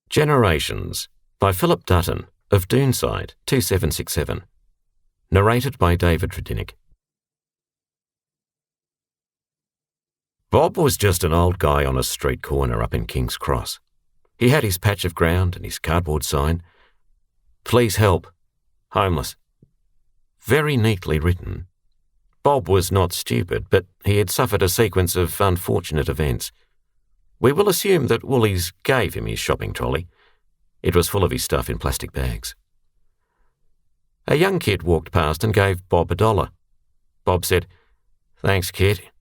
Generations by Phillip Dutton of Doonside 2767. Narrated by David Tredinnick. Bob was just an old guy on a street corner up in King's Cross. He had his patch of ground and his cardboard sign, "Please help, homeless," very neatly written. Bob was not stupid, but he had suffered a sequence of unfortunate events. We will assume that Woolies gave him his shopping trolley. It was full of his stuff in plastic bags. A young kid walked past and gave Bob $1. Bob said, "Thanks, kid.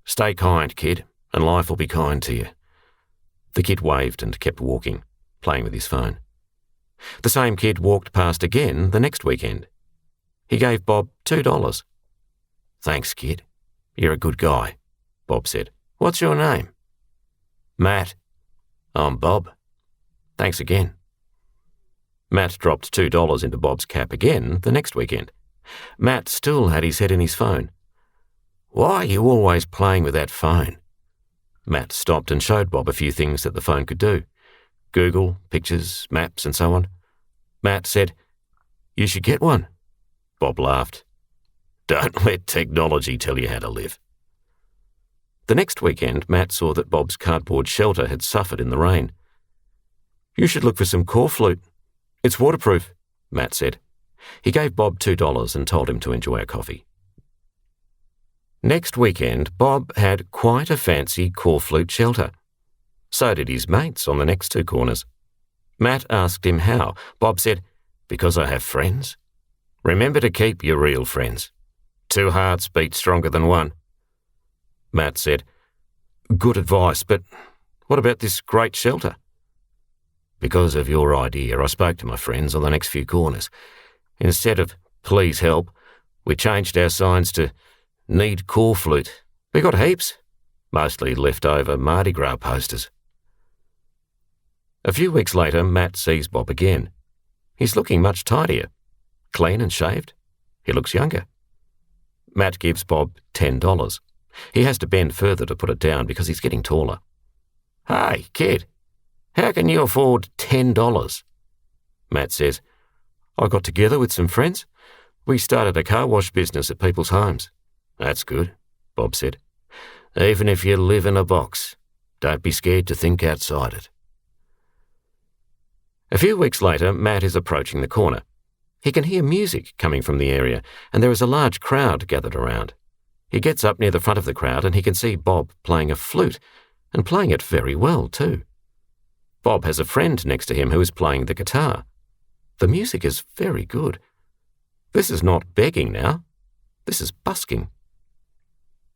Stay kind, kid, and life will be kind to you." The kid waved and kept walking, playing with his phone. The same kid walked past again the next weekend. He gave Bob $2. "Thanks, kid. You're a good guy," Bob said. "What's your name?" "Matt." "I'm Bob. Thanks again." Matt dropped $2 into Bob's cap again the next weekend. Matt still had his head in his phone. "Why are you always playing with that phone?" Matt stopped and showed Bob a few things that the phone could do. Google, pictures, maps, and so on. Matt said, "You should get one." Bob laughed. "Don't let technology tell you how to live." The next weekend, Matt saw that Bob's cardboard shelter had suffered in the rain. "You should look for some corflute. It's waterproof," Matt said. He gave Bob $2 and told him to enjoy a coffee. Next weekend, Bob had quite a fancy corflute shelter. So did his mates on the next two corners. Matt asked him how. Bob said, "Because I have friends. Remember to keep your real friends. 2 hearts beat stronger than one." Matt said, "Good advice, but what about this great shelter?" "Because of your idea, I spoke to my friends on the next few corners. Instead of 'Please help,' we changed our signs to 'Need corflute.' We got heaps, mostly leftover Mardi Gras posters." A few weeks later, Matt sees Bob again. He's looking much tidier, clean and shaved. He looks younger. Matt gives Bob $10. He has to bend further to put it down because he's getting taller. "Hey, kid, how can you afford $10? Matt says, "I got together with some friends. We started a car wash business at people's homes." "That's good," Bob said. "Even if you live in a box, don't be scared to think outside it." A few weeks later, Matt is approaching the corner. He can hear music coming from the area, and there is a large crowd gathered around. He gets up near the front of the crowd and he can see Bob playing a flute, and playing it very well too. Bob has a friend next to him who is playing the guitar. The music is very good. This is not begging now. This is busking.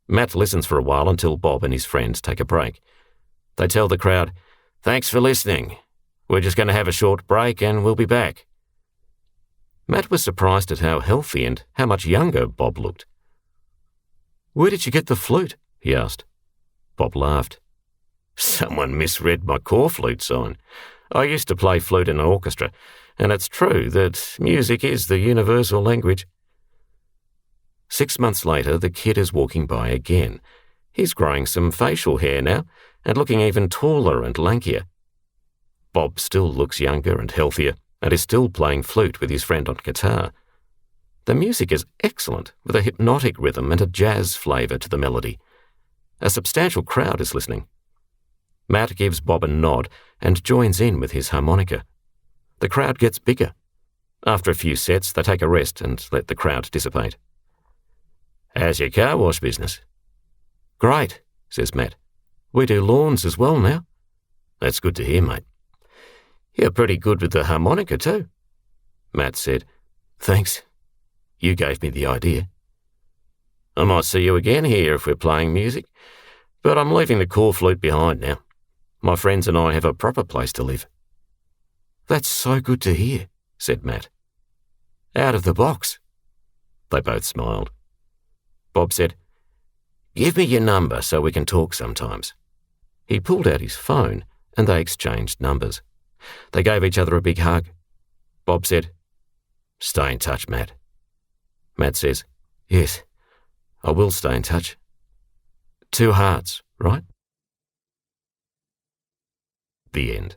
Matt listens for a while until Bob and his friend take a break. They tell the crowd, "Thanks for listening. We're just going to have a short break and we'll be back." Matt was surprised at how healthy and how much younger Bob looked. "Where did you get the flute?" he asked. Bob laughed. "Someone misread my corflute sign. I used to play flute in an orchestra, and it's true that music is the universal language." 6 months later, the kid is walking by again. He's growing some facial hair now and looking even taller and lankier. Bob still looks younger and healthier and is still playing flute with his friend on guitar. The music is excellent, with a hypnotic rhythm and a jazz flavour to the melody. A substantial crowd is listening. Matt gives Bob a nod and joins in with his harmonica. The crowd gets bigger. After a few sets, they take a rest and let the crowd dissipate. "How's your car wash business?" "Great," says Matt. "We do lawns as well now." "That's good to hear, mate. You're pretty good with the harmonica too." Matt said, "Thanks. You gave me the idea." "I might see you again here if we're playing music, but I'm leaving the corflute behind now. My friends and I have a proper place to live." "That's so good to hear," said Matt. "Out of the box." They both smiled. Bob said, "Give me your number so we can talk sometimes." He pulled out his phone and they exchanged numbers. They gave each other a big hug. Bob said, "Stay in touch, Matt." Matt says, "Yes, I will stay in touch." 2 hearts, right? The end.